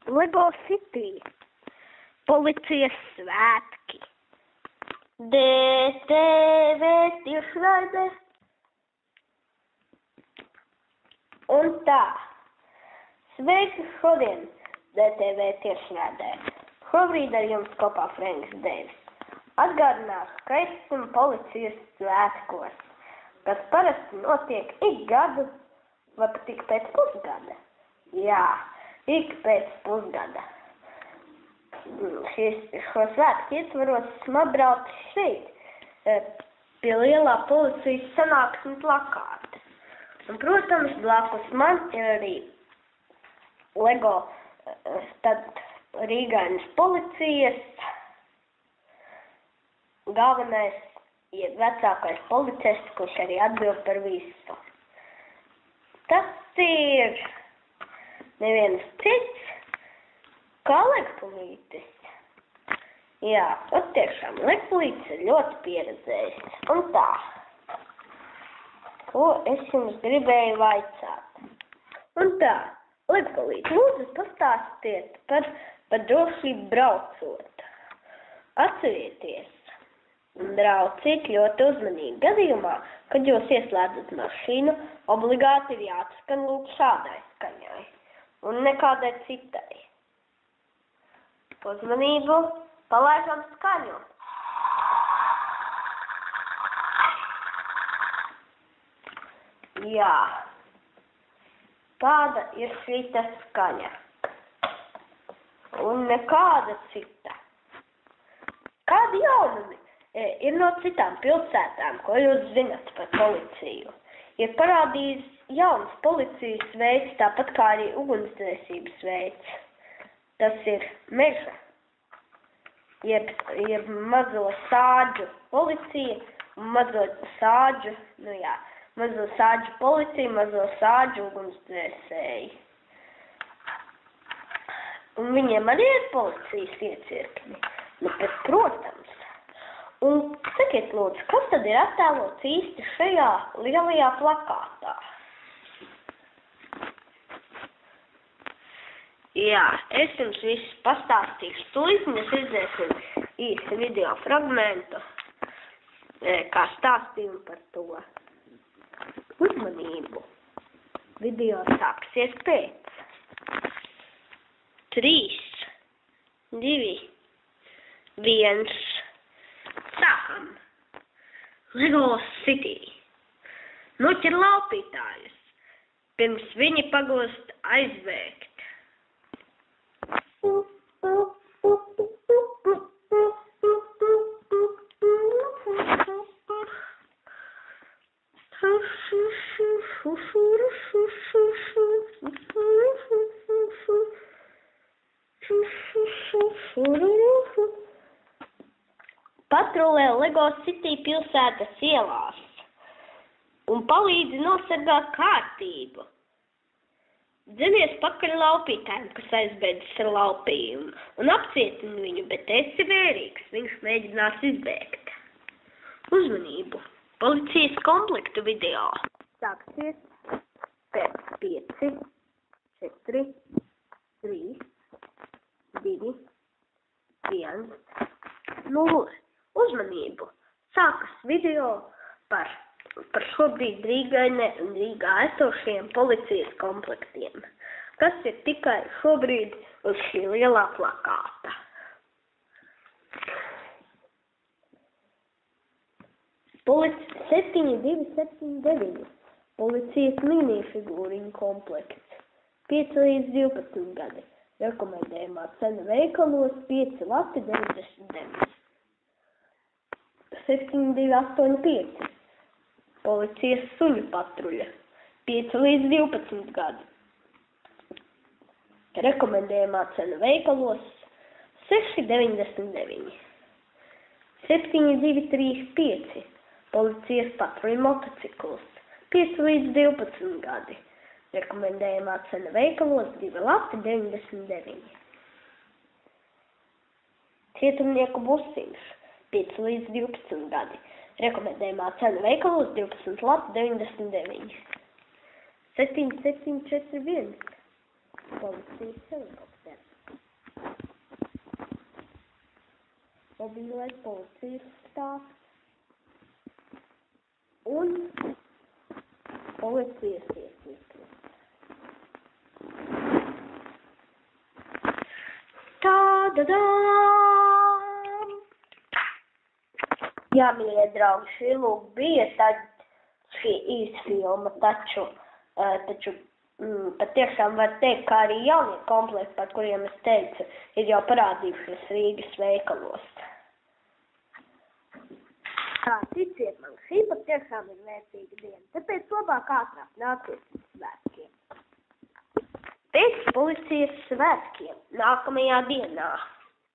LEGO City. Policijas svētki. DTV tiešraide. Un tā. Sveiki šodien DTV tiešraidē. Šobrīd ar jums kopā Frenks Deivis. Atgādināšu, ka esam policijas svētkos, kas parasti notiek ik gadu, vai pat ik pēc pusgada. Jā, ik pēc pusgada. Šo svētku ietvaros braucu šeit, pie lielā policijas sanāksmes plakāta. Un, protams, blakus man ir arī LEGO Rīgainas policijas galvenais, vecākais policists, kurš arī atbild par visu. Tas ir neviens cits, kā Legpulītis. Jā, tiešām Legpulītis ir ļoti pieredzējis. Un tā, ko es jums gribēju vaicāt. Un tā, Legpulītis, lūdzu pastāstiet par drošību braucot. Atcerieties, brauciet ļoti uzmanīgi. Gadījumā, kad jūs ieslēdzat mašīnu, obligāti ir jāatskan lūk šādai skaņai un nekādai citai. Uzmanību, palaidām skaņu. Jā, tāda ir šīta skaņa. Un nekāda cita. Kādi jaunumi ir no citām pilsētām, ko jūs zināt par policiju? Ir parādījis jauns policijas veids, tāpat kā arī ugunsdzēsības veids. Tas ir meža, jeb mazo sāģu policija, mazo sāģu policija, mazo sāģu ugunsdzēsēji. Un viņiem arī ir policijas iecirkņi, bet, protams. Un sakiet, lūdzu, kas tad ir attēlots īsti šajā lielajā plakātā? Jā, es jums visu pastāstīšu tūlīt, mēs redzēsim īsi video fragmentu, kā stāstījumu par to. Uzmanību! Video sāksies pēc 3, 2, 1. Sākam! LEGO City. Noķer laupītājus, pirms viņi pagūst aizvēgt. Patrulē LEGO City pilsētas ielās un palīdz nosargāt kārtību. Dzemies pakaļ laupītājiem, kas aizbēdzas ar laupījumu, un apcietini viņu, bet esi vērīgs, viņš mēģinās izbēgt. Uzmanību! Policijas komplektu video sāksies pēc 5, 4, 3, 2, 1, 0. Uzmanību! Sākas video par šobrīd Rīgā esošiem policijas komplektiem, kas ir tikai šobrīd uz šī lielā plakāta. Policija 7279, policijas minifigūriņu komplekts, 5 līdz 12 gadi, rekomendējumā cena veikalos 5 lati 99. 7285, policijas suņu patruļa, 5 līdz 12 gadi, rekomendējumā cena veikalos 6,99. 7235, policijas patruļa motocikls, 5 līdz 12 gadi, rekomendējumā cena veikalos 2 lati 99. Cietumnieku busiņš, 5 līdz 12 gadi, rekomendējumā cena veikalos 12 lati 99. 7741, policijas helikopters, mobilais policijas stāvs un policijas iecirknis. Tādadām! Jā, mīļie draugi, šī lūk bija šī īsfilma, taču patiešām var teikt, ka arī jaunie komplekti, par kuriem es teicu, ir jau parādījušies Rīgas veikalos. Tā, ticiet man, šī patiešām ir vērtīga diena, tāpēc labāk ātrāk nāciet uz svētkiem. Pēc policijas svētkiem nākamajā dienā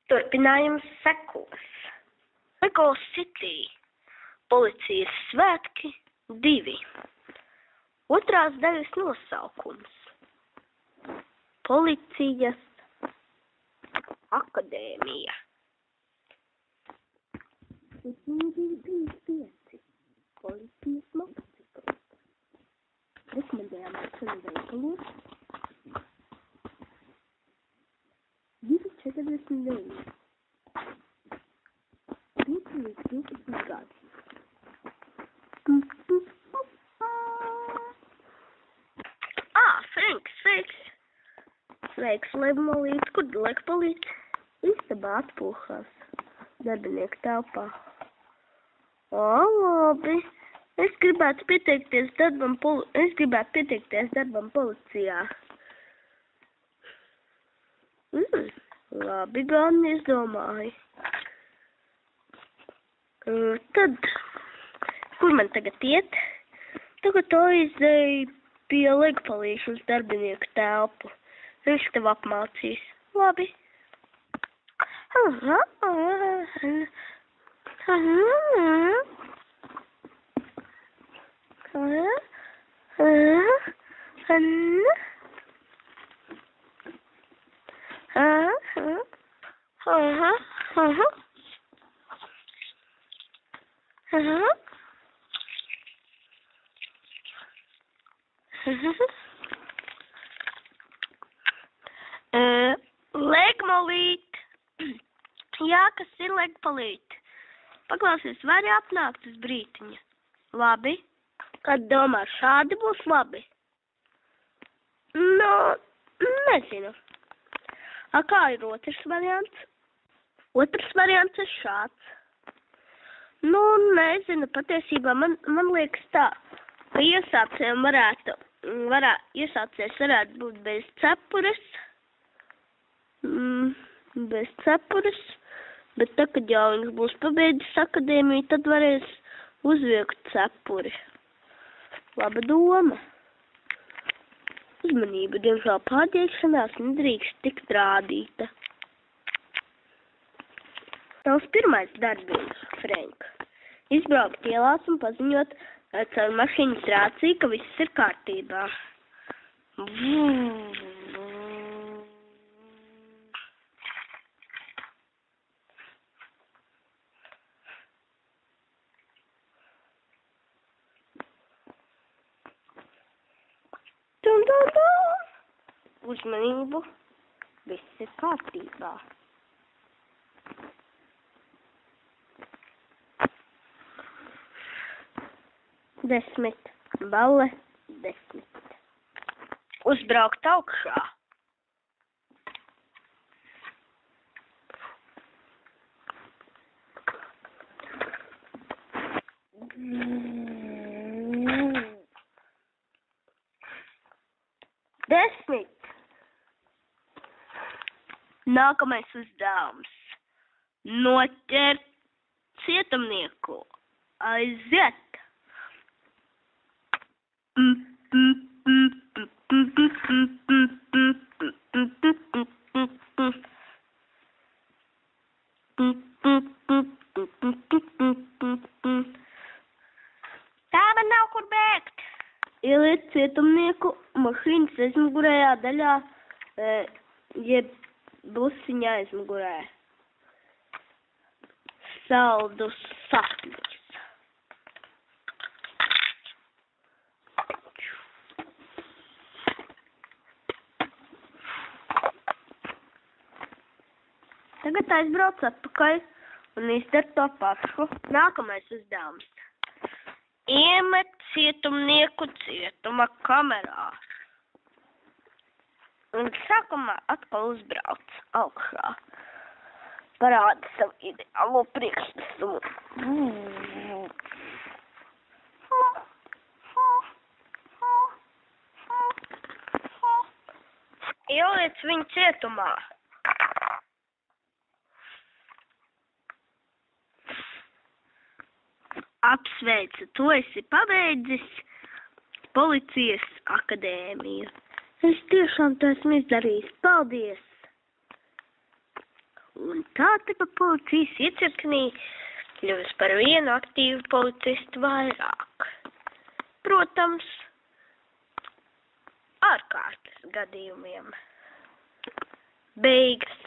turpinājums sekos. Sekos City. Policijas svētki 2. Otrās daļas nosaukums. Policijas akadēmija. 5. Policijas motocikls. Rekomendējāmās cenu veikalos 2,49. 5 līdz 12 gadi. Frenks, sveiks! Sveiks, Lebmolīts, kur Lekpolīts? Istabā atpūšās. Darbinieku telpā. Labi. Es gribētu pieteikties darbam policijā. Labi, gan izdomāju. Tad, kur man tagad iet? Tagad aizēju pie Legpalīša uz darbinieku telpu. Viņš tev apmācīs. Labi. Legmolīt. Jā, kas ir Legpalīt? Paklausies, vari apnākt uz brītiņu. Labi. Kad domā, šādi būs labi? Nu, nezinu. Kā ir otrs variants? Otrs variants ir šāds. Nu, nezinu, patiesībā man liekas tā, ka iesācējs varētu būt bez cepures, bet tad, kad jau viņš būs pabeidzis akadēmiju, tad varēs uzvilkt cepuri. Laba doma. Uzmanība, diemžēl pārģērbšanās nedrīkst tikt rādīta. Tavs pirmais darbības, Frank. Izbraukt ielās un paziņot caur mašīnas rāciju, ka viss ir kārtībā. Uzmanību, viss ir kārtībā. Desmit. Balle 10. Uzbraukt augšā. Desmit. Nākamais uzdevums. Noķert cietumnieku. Aiziet. Tā man nav kur bēgt. Ieliet cietumnieku mašīnas aizmugurējā daļā, jeb busiņā aizmugurē. Saldus sapņus. Tagad aizbrauc atpakaļ un izdara to pašu. Nākamais uzdevums. Iemet cietumnieku cietuma kamerā. Un sākumā atkal uzbrauc augšā. Parāda savu ideālo priekšnesumu. Ieliec viņu cietumā. Apsveicu, tu esi pabeidzis policijas akadēmiju. Es tiešām to esmu izdarījis. Paldies! Un tā tipa policijas iecirknī kļuvis par vienu aktīvu policistu vairāk. Protams, ārkārtas gadījumiem. Beigas.